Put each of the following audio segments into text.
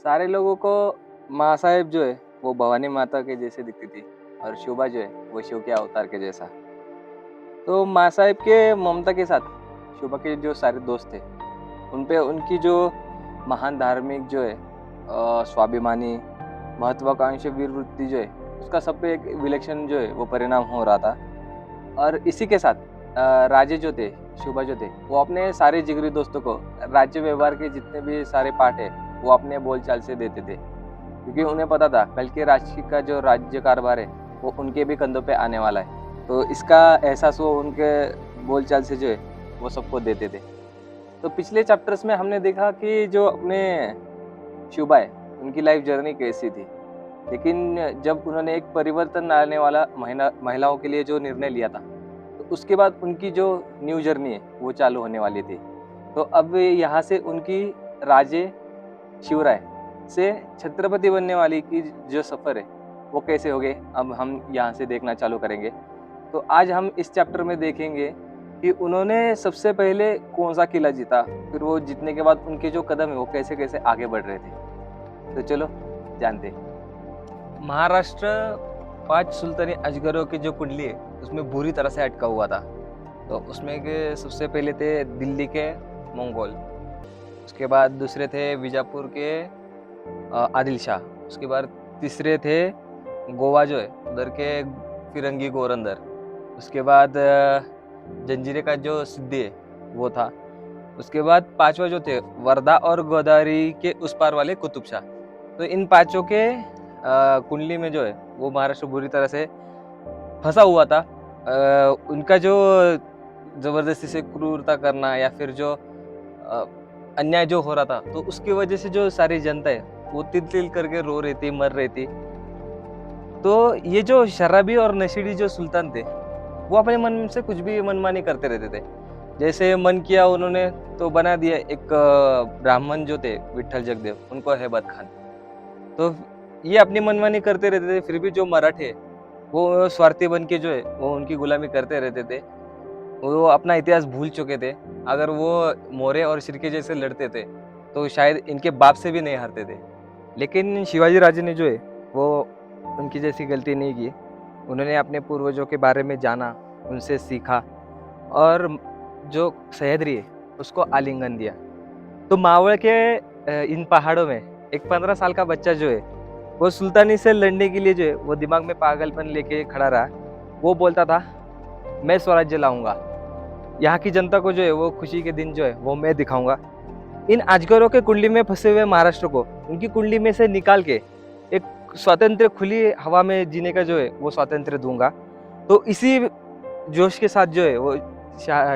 सारे लोगों को माँ साहेब जो है वो भवानी माता के जैसे दिखती थी और शोभा जो है वो शिव के अवतार के जैसा। तो माँ साहेब के ममता के साथ शोभा के जो सारे दोस्त थे उन पे उनकी जो महान धार्मिक जो है स्वाभिमानी महत्वाकांक्षी वीर वृत्ति जो है उसका सब पे एक विलक्षण जो है वो परिणाम हो रहा था। और इसी के साथ राजे जो थे शोभा जो थे वो अपने सारे जिगरी दोस्तों को राज्य व्यवहार के जितने भी सारे पार्ट है वो अपने बोलचाल से देते थे, क्योंकि उन्हें पता था कल के राष्ट्र का जो राज्य कारभार है वो उनके भी कंधों पे आने वाला है। तो इसका एहसास वो उनके बोलचाल से जो है वो सबको देते थे। तो पिछले चैप्टर्स में हमने देखा कि जो अपने शुभा है उनकी लाइफ जर्नी कैसी थी, लेकिन जब उन्होंने एक परिवर्तन लाने वाला महिलाओं के लिए जो निर्णय लिया था तो उसके बाद उनकी जो न्यू जर्नी है वो चालू होने वाली थी। तो अब यहाँ से उनकी राजे शिवराय से छत्रपति बनने वाली की जो सफ़र है वो कैसे हो गए, अब हम यहाँ से देखना चालू करेंगे। तो आज हम इस चैप्टर में देखेंगे कि उन्होंने सबसे पहले कौन सा किला जीता, फिर वो जीतने के बाद उनके जो कदम है वो कैसे कैसे आगे बढ़ रहे थे। तो चलो जानते हैं। महाराष्ट्र 5 सुल्तानी अजगरों की जो कुंडली है उसमें बुरी तरह से अटका हुआ था। तो उसमें के सबसे पहले थे दिल्ली के मंगोल, उसके बाद दूसरे थे बीजापुर के आदिल शाह, उसके बाद तीसरे थे गोवा जो है उधर के फिरंगी गोरंदर, उसके बाद जंजीरे का जो सिद्धि है वो था, उसके बाद पांचवा जो थे वर्धा और गोदावरी के उस पार वाले कुतुब शाह। तो इन पांचों के कुंडली में जो है वो महाराष्ट्र बुरी तरह से फंसा हुआ था। उनका जो जबरदस्ती से क्रूरता करना या फिर जो अन्याय जो हो रहा था तो उसकी वजह से जो सारी जनता है वो तिल तिल करके रो रही थी, मर रही थी। तो ये जो शराबी और नशेड़ी जो सुल्तान थे वो अपने मन से कुछ भी मनमानी करते रहते थे। जैसे मन किया उन्होंने तो बना दिया एक ब्राह्मण जो थे विठल जगदेव, उनको हैबत खान। तो ये अपनी मनमानी करते रहते थे, फिर भी जो मराठे वो स्वार्थी बन के जो है वो उनकी गुलामी करते रहते थे। वो अपना इतिहास भूल चुके थे। अगर वो मौर्य और शिर्के जैसे लड़ते थे तो शायद इनके बाप से भी नहीं हारते थे। लेकिन शिवाजी राजे ने जो है वो उनकी जैसी गलती नहीं की। उन्होंने अपने पूर्वजों के बारे में जाना, उनसे सीखा और जो सह्याद्री है उसको आलिंगन दिया। तो मावळ के इन पहाड़ों में एक 15 साल का बच्चा जो है वो सुल्तानी से लड़ने के लिए जो है वो दिमाग में पागलपन लेके खड़ा रहा। वो बोलता था मैं स्वराज्य लाऊंगा, यहाँ की जनता को जो है वो खुशी के दिन जो है वो मैं दिखाऊंगा। इन अजगरों के कुंडली में फंसे हुए महाराष्ट्र को उनकी कुंडली में से निकाल के एक स्वतंत्र खुली हवा में जीने का जो है वो स्वातंत्र दूंगा। तो इसी जोश के साथ जो है वो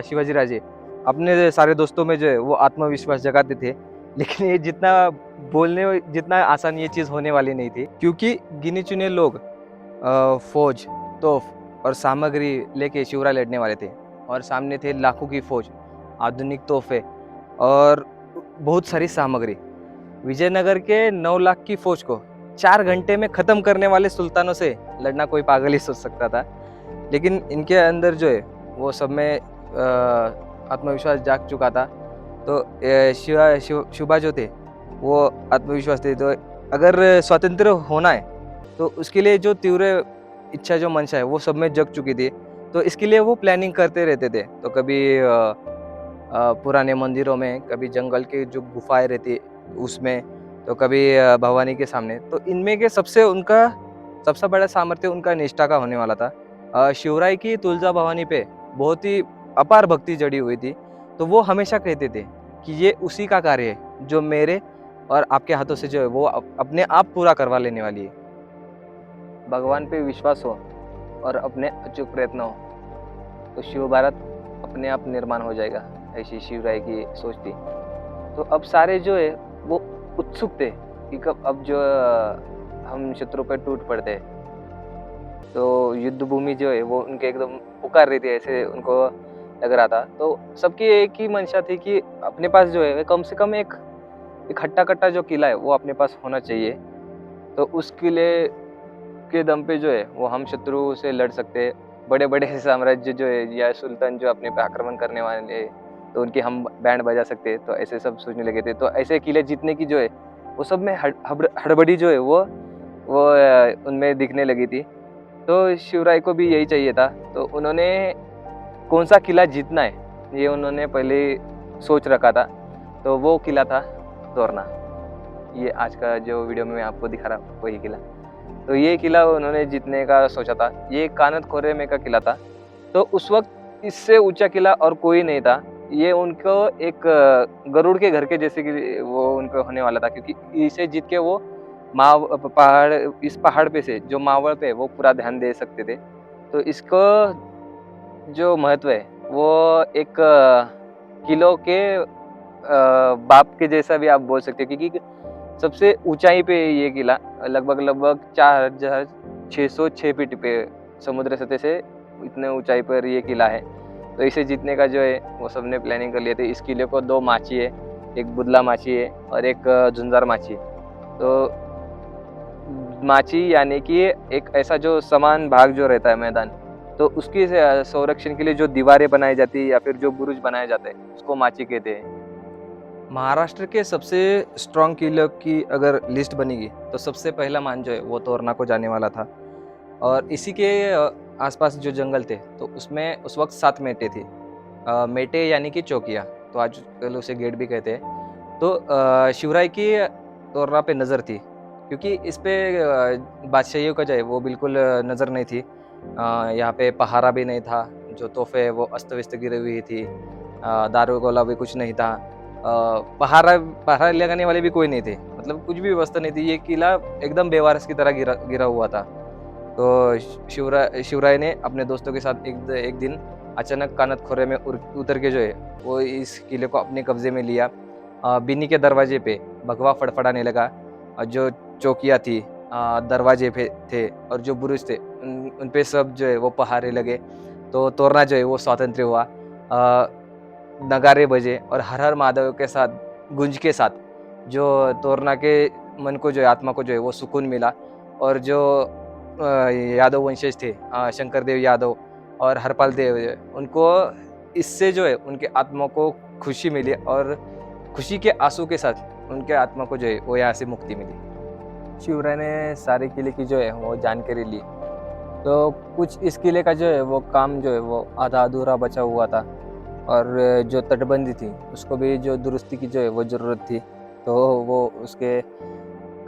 शिवाजी राजे अपने सारे दोस्तों में जो है वो आत्मविश्वास जगाते थे। लेकिन ये जितना बोलने जितना आसान ये चीज़ होने वाली नहीं थी, क्योंकि गिने चुने लोग फौज, तोफ और सामग्री लेके शिवराय लड़ने वाले थे और सामने थे लाखों की फौज, आधुनिक तोहफे और बहुत सारी सामग्री। विजयनगर के 9 लाख की फौज को 4 घंटे में खत्म करने वाले सुल्तानों से लड़ना कोई पागल ही सोच सकता था। लेकिन इनके अंदर जो है वो सब में आत्मविश्वास जाग चुका था। तो शुभा जो थे वो आत्मविश्वास थे। तो अगर स्वतंत्र होना है तो उसके लिए जो तीव्र इच्छा जो मंशा है वो सब में जग चुकी थी। तो इसके लिए वो प्लानिंग करते रहते थे। तो कभी पुराने मंदिरों में, कभी जंगल के जो गुफाएं रहती उसमें, तो कभी भवानी के सामने। तो इनमें के सबसे बड़ा सामर्थ्य उनका निष्ठा का होने वाला था। शिवराय की तुलजा भवानी पे बहुत ही अपार भक्ति जड़ी हुई थी। तो वो हमेशा कहते थे कि ये उसी का कार्य है जो मेरे और आपके हाथों से जो है वो अपने आप पूरा करवा लेने वाली है। भगवान पे विश्वास हो और अपने अचूक प्रयत्न हो तो शिव भारत अपने आप निर्माण हो जाएगा, ऐसी शिवराय की सोच थी। तो अब सारे जो है वो उत्सुक थे कि कब अब जो हम शत्रु पर टूट पड़ते। तो युद्ध भूमि जो है वो उनके एकदम पुकार रही थी, ऐसे उनको लग रहा था। तो सबकी एक ही मंशा थी कि अपने पास जो है कम से कम एक हट्टा कट्टा जो किला है वो अपने पास होना चाहिए। तो उस किले के दम पे जो है वो हम शत्रु से लड़ सकते। बड़े बड़े साम्राज्य जो है या सुल्तान जो अपने पे आक्रमण करने वाले तो उनकी हम बैंड बजा सकते। तो ऐसे सब सोचने लगे थे। तो ऐसे किले जीतने की जो है वो सब में हड़बड़ी जो है वो उनमें दिखने लगी थी। तो शिवराय को भी यही चाहिए था, तो उन्होंने कौन सा किला जीतना है ये उन्होंने पहले सोच रखा था। तो वो किला था तोरना। ये आज का जो वीडियो में मैं आपको दिखा रहा हूँ वही किला। तो ये किला उन्होंने जीतने का सोचा था। ये कानत खोरे में का किला था। तो उस वक्त इससे ऊंचा किला और कोई नहीं था। ये उनको एक गरुड़ के घर के जैसे कि वो उनको होने वाला था, क्योंकि इसे जीत के वो इस पहाड़ पे से जो मावल पे वो पूरा ध्यान दे सकते थे। तो इसको जो महत्व है वो एक किलो के बाप के जैसा भी आप बोल सकते हो, क्योंकि सबसे ऊंचाई पे ये किला लगभग 4,606 फीट पे समुद्र सतह से इतने ऊंचाई पर ये किला है। तो इसे जीतने का जो है वो सबने प्लानिंग कर लिए थे। इस किले को 2 माची है, एक बुदला माची है और एक झुंझार माची है। तो माची यानी कि एक ऐसा जो समान भाग जो रहता है मैदान, तो उसकी संरक्षण के लिए जो दीवारें बनाई जाती है या फिर जो बुरुज बनाए जाते हैं उसको माची कहते हैं। महाराष्ट्र के सबसे स्ट्रॉन्ग किलों की अगर लिस्ट बनेगी तो सबसे पहला मान जो है वो तोरना को जाने वाला था। और इसी के आसपास जो जंगल थे तो उसमें उस वक्त 7 मेटे थी। मेटे यानी कि चौकिया, तो आजकल उसे गेट भी कहते हैं। तो शिवराय की तोरना पे नज़र थी, क्योंकि इस पे बादशाहियों का जो है वो बिल्कुल नज़र नहीं थी। यहाँ पे पहारा भी नहीं था, जो तोहफे वो अस्त व्यस्त गिरी हुई थी। दारू गोला भी कुछ नहीं था। पहारा पहारा लगाने वाले भी कोई नहीं थे, मतलब कुछ भी व्यवस्था नहीं थी। ये किला एकदम बेवारस की तरह गिरा गिरा हुआ था। तो शिवराय ने अपने दोस्तों के साथ एक दिन अचानक कानत खोरे में उतर के जो है वो इस किले को अपने कब्जे में लिया। बिन्नी के दरवाजे पे भगवा फड़फड़ाने लगा और जो चौकियाँ थी दरवाजे पे थे और जो बुरुज थे उन पे सब जो है वो पहारे लगे। तो तोरना जो है वो स्वतंत्र हुआ। नगारे बजे और हर हर महादेव के साथ गुंज के साथ जो तोरना के मन को जो है आत्मा को जो है वो सुकून मिला। और जो यादव वंशज थे, शंकर देव यादव और हरपाल देव, उनको इससे जो है उनके आत्मा को खुशी मिली और खुशी के आंसू के साथ उनके आत्मा को जो है वो यहाँ से मुक्ति मिली। शिवराय ने सारे किले की जो है वो जानकारी ली। तो कुछ इस किले का जो है वो काम जो है वो आधा अधूरा बचा हुआ था और जो तटबंदी थी उसको भी जो दुरुस्ती की जो है वो ज़रूरत थी। तो वो उसके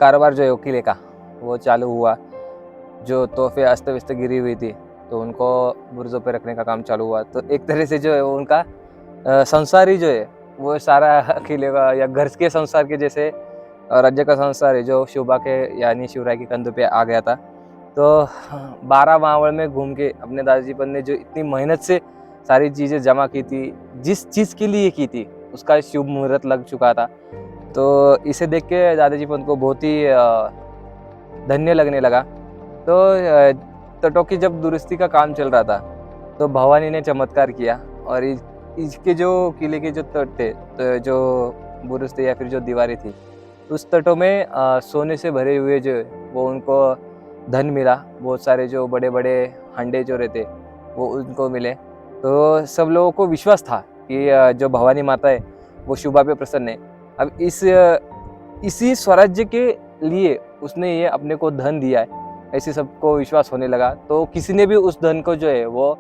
कारोबार जो है वो किले का वो चालू हुआ। जो तोहफे अस्त व्यस्त गिरी हुई थी तो उनको बुर्जों पे रखने का काम चालू हुआ। तो एक तरह से जो है वो उनका संसार ही जो है वो सारा किले का या घर के संसार के जैसे राज्य का संसार है जो शिवबा के यानी शिवराय के कंधों पे आ गया था। तो 12 मावल में घूम के अपने दादाजीपन ने जो इतनी मेहनत से सारी चीज़ें जमा की थी, जिस चीज़ के लिए की थी उसका शुभ मुहूर्त लग चुका था। तो इसे देख के दादाजीपन को बहुत ही धन्य लगने लगा। तो तटों की जब दुरुस्ती का काम चल रहा था तो भवानी ने चमत्कार किया और इसके जो किले के जो तट थे, तो जो बुरुज थे या फिर जो दीवारें थी, उस तटों में सोने से भरे हुए जो वो उनको धन मिला। बहुत सारे जो बड़े बड़े हंडे जो रहते वो उनको मिले। तो सब लोगों को विश्वास था कि जो भवानी माता है वो शिवबा पे प्रसन्न है। अब इसी स्वराज्य के लिए उसने ये अपने को धन दिया है, ऐसे सबको विश्वास होने लगा। तो किसी ने भी उस धन को जो है वो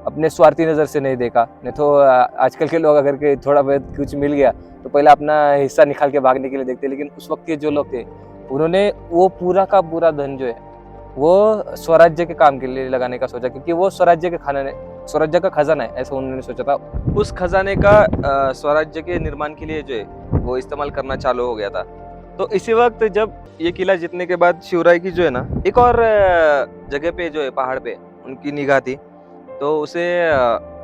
अपने स्वार्थी नज़र से नहीं देखा। नहीं तो आजकल के लोग अगर के थोड़ा बहुत कुछ मिल गया तो पहले अपना हिस्सा निकाल के भागने के लिए देखते, लेकिन उस वक्त के जो लोग थे उन्होंने वो पूरा का पूरा धन जो है वो स्वराज्य के काम के लिए लगाने का सोचा, क्योंकि वो स्वराज्य का खजाना है, ऐसा उन्होंने सोचा था। उस खजाने का स्वराज्य के निर्माण के लिए जो है वो इस्तेमाल करना चालू हो गया था। तो इसी वक्त जब ये किला जीतने के बाद शिवराय की जो है ना एक और जगह पे जो है पहाड़ पे उनकी निगाह थी। तो उसे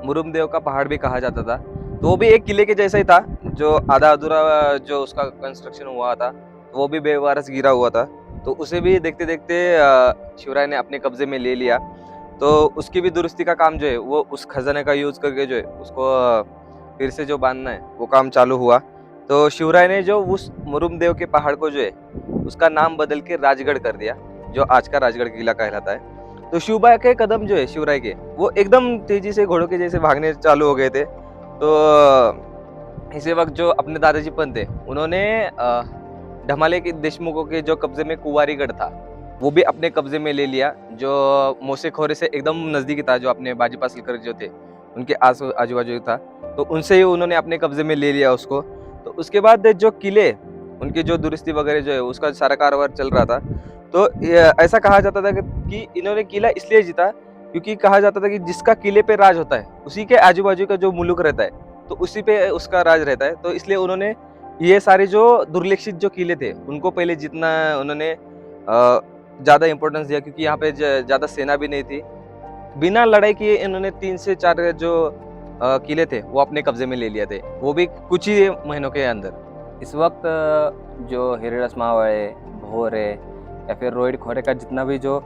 मुरुमदेव का पहाड़ भी कहा जाता था। तो वो भी एक किले के जैसा ही था, जो आधा अधूरा जो उसका कंस्ट्रक्शन हुआ था वो भी बेवारस गिरा हुआ था। तो उसे भी देखते देखते शिवराय ने अपने कब्जे में ले लिया। तो उसकी भी दुरुस्ती का काम जो है वो उस खजाने का यूज करके जो है उसको फिर से जो बांधना है वो काम चालू हुआ। तो शिवराय ने जो उस मुरुमदेव के पहाड़ को जो है उसका नाम बदल के राजगढ़ कर दिया, जो आज का राजगढ़ किला कहलाता है। तो शिवबा के कदम जो है शिवराय के वो एकदम तेजी से घोड़ों के जैसे भागने चालू हो गए थे। तो इसी वक्त जो अपने दादाजी पंत थे उन्होंने धमाले के देशमुखों के जो कब्जे में कुंवारीगढ़ था, वो भी अपने कब्जे में ले लिया, जो मोसे-खोरे से एकदम नज़दीकी था, जो अपने बाजी पासलकर जो थे, उनके आजू-बाजू था, तो उनसे ही उन्होंने अपने कब्जे में ले लिया उसको। तो उसके बाद जो किले, उनकी जो दुरुस्ती वगैरह जो है, उसका सारा कारोबार चल रहा था। तो ऐसा कहा जाता था कि इन्होंने किला इसलिए जीता, क्योंकि कहा जाता था कि जिसका किले पे राज होता है, उसी के आजू-बाजू का जो मुल्क रहता है, तो उसी पे उसका राज रहता है। तो इसलिए उन्होंने ये सारे जो दुर्लक्षित जो किले थे, उनको पहले जीतना उन्होंने ज़्यादा इम्पोर्टेंस दिया, क्योंकि यहाँ पे ज़्यादा सेना भी नहीं थी। बिना लड़ाई किए इन्होंने 3 से 4 जो किले थे, वो अपने कब्जे में ले लिए थे, वो भी कुछ ही महीनों के अंदर। इस वक्त जो हिरण्यकश्यप है, भोर है, या फिर रोहित खोरे का जितना भी जो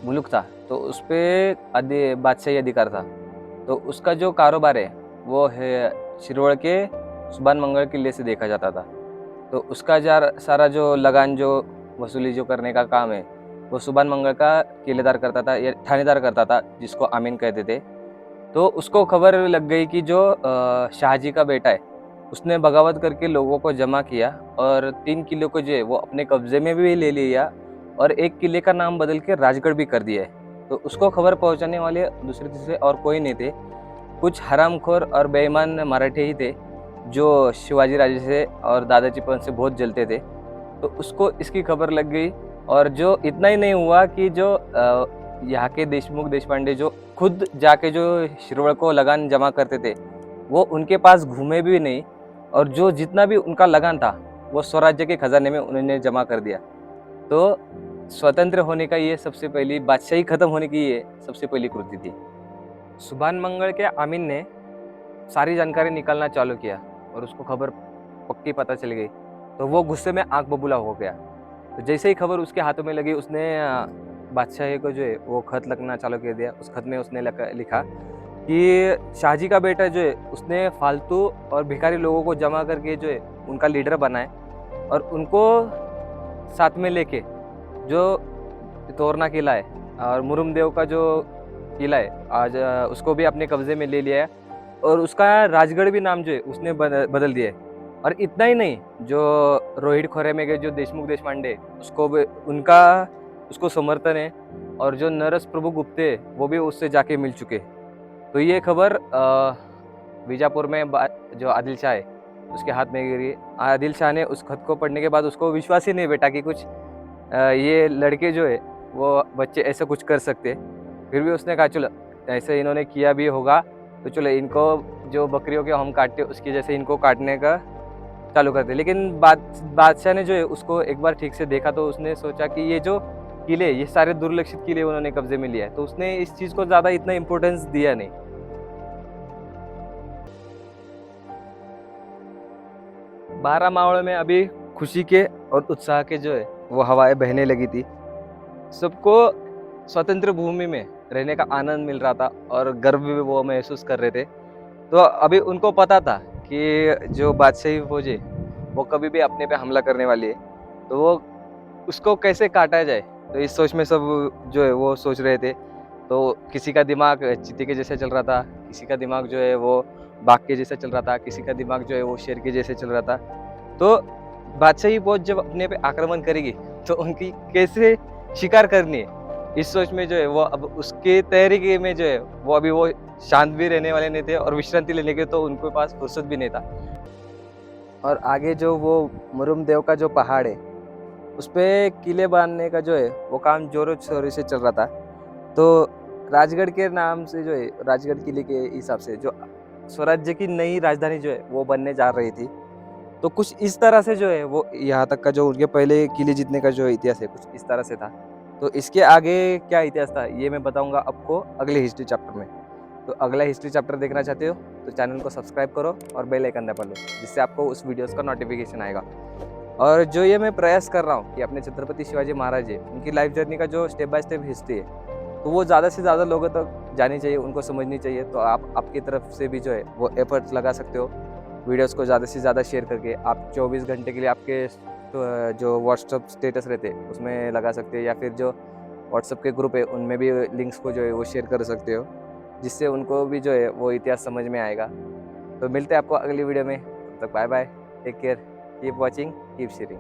मुल्क था, तो उस पे बादशाही अधिकार था। तो उसका जो कारोबार है, वो है शिरवड़ के सुबान मंगल किले से देखा जाता था। तो उसका सारा जो लगान जो वसूली जो करने का काम है, वो सुबान मंगल का किलेदार करता था या थानेदार करता था, जिसको आमीन कहते थे। तो उसको खबर लग गई कि जो शाहजी का बेटा है, उसने बगावत करके लोगों को जमा किया और 3 किलों को जो है वो अपने कब्जे में भी ले लिया, और एक किले का नाम बदल के राजगढ़ भी कर दिया है। तो उसको खबर पहुंचाने वाले दूसरे तीसरे और कोई नहीं थे, कुछ हरामखोर और बेईमान मराठे ही थे, जो शिवाजी राजे से और दादाजी पण से बहुत जलते थे। तो उसको इसकी खबर लग गई, और जो इतना ही नहीं हुआ कि जो यहाँ के देशमुख देशपांडे जो खुद जाके जो शिरवड़ को लगान जमा करते थे, वो उनके पास घूमे भी नहीं, और जो जितना भी उनका लगान था, वो स्वराज्य के खजाने में उन्होंने जमा कर दिया। तो स्वतंत्र होने का ये सबसे पहली, बादशाही खत्म होने की ये सबसे पहली कृति थी। सुभान मंगल के आमीन ने सारी जानकारी निकालना चालू किया, और उसको खबर पक्की पता चल गई, तो वो गुस्से में आग बबूला हो गया। तो जैसे ही खबर उसके हाथों में लगी, उसने बादशाह को जो है वो खत लिखना चालू कर दिया। उस खत में उसने लिखा कि शाहजी का बेटा जो है, उसने फालतू और भिखारी लोगों को जमा करके जो है उनका लीडर बनाए, और उनको साथ में लेके जो तोरना किला है और मुरुमदेव का जो किला है, आज उसको भी अपने कब्जे में ले लिया है, और उसका राजगढ़ भी नाम जो है उसने बदल दिया है। और इतना ही नहीं, जो रोहित खोरे में के जो देशमुख देशपांडे, उसको भी उनका उसको समर्थन है, और जो नरस प्रभु गुप्ते वो भी उससे जाके मिल चुके। तो ये खबर बीजापुर में जो आदिल शाह है, उसके हाथ में गिरी। आदिल शाह ने उस खत को पढ़ने के बाद उसको विश्वास ही नहीं बैठा कि कुछ ये लड़के जो है वो बच्चे ऐसा कुछ कर सकते। फिर भी उसने कहा चलो, ऐसे इन्होंने किया भी होगा, तो चलो इनको जो बकरियों के हम काटते उसकी जैसे इनको काटने का चालू कर दे। लेकिन बादशाह ने जो है उसको एक बार ठीक से देखा, तो उसने सोचा कि ये जो किले, ये सारे दुर्लक्षित किले उन्होंने कब्जे में लिया है, तो उसने इस चीज़ को ज़्यादा इतना इम्पोर्टेंस दिया नहीं। 12 मावड़ों में अभी खुशी के और उत्साह के जो है वो हवाएं बहने लगी थी। सबको स्वतंत्र भूमि में रहने का आनंद मिल रहा था, और गर्व भी वो महसूस कर रहे थे। तो अभी उनको पता था कि जो बादशाही फौज है, वो कभी भी अपने पे हमला करने वाली है, तो वो उसको कैसे काटा जाए, तो इस सोच में सब जो है वो सोच रहे थे। तो किसी का दिमाग चीते के जैसे चल रहा था, किसी का दिमाग जो है वो बाघ के जैसे चल रहा था, किसी का दिमाग जो है वो शेर के जैसे चल रहा था। तो बादशाही फौज जब अपने पे आक्रमण करेगी, तो उनकी कैसे शिकार करनी है, इस सोच में जो है वो अब उसके तैयारी में जो है वो अभी वो शांत भी रहने वाले नहीं थे, और विश्रांति लेने के तो उनके पास फुर्सत भी नहीं था। और आगे जो वो मुरुमदेव का जो पहाड़ है, उस पे किले बांधने का जो है वो काम जोरों शोरों से चल रहा था। तो राजगढ़ के नाम से जो है, राजगढ़ किले के हिसाब से जो स्वराज्य की नई राजधानी जो है वो बनने जा रही थी। तो कुछ इस तरह से जो है वो यहाँ तक का जो उनके पहले किले जीतने का जो इतिहास है, कुछ इस तरह से था। तो इसके आगे क्या इतिहास था, ये मैं बताऊंगा आपको अगले हिस्ट्री चैप्टर में। तो अगला हिस्ट्री चैप्टर देखना चाहते हो, तो चैनल को सब्सक्राइब करो और बेल आइकन दबा लो, जिससे आपको उस वीडियोस का नोटिफिकेशन आएगा। और जो ये मैं प्रयास कर रहा हूँ कि अपने छत्रपति शिवाजी महाराज जी, उनकी लाइफ जर्नी का जो स्टेप बाय स्टेप हिस्ट्री है, तो वो ज़्यादा से ज़्यादा लोगों तक जानी चाहिए, उनको समझनी चाहिए। तो आप आपकी तरफ से भी जो है वो एफर्ट्स लगा सकते हो, वीडियोस को ज़्यादा से ज़्यादा शेयर करके। आप 24 घंटे के लिए आपके जो व्हाट्सअप स्टेटस रहते हैं उसमें लगा सकते हो, या फिर जो व्हाट्सअप के ग्रुप है उनमें भी लिंक्स को जो है वो शेयर कर सकते हो, जिससे उनको भी जो है वो इतिहास समझ में आएगा। तो मिलते हैं आपको अगली वीडियो में, तब तक bye bye, take care. Keep watching, keep sharing.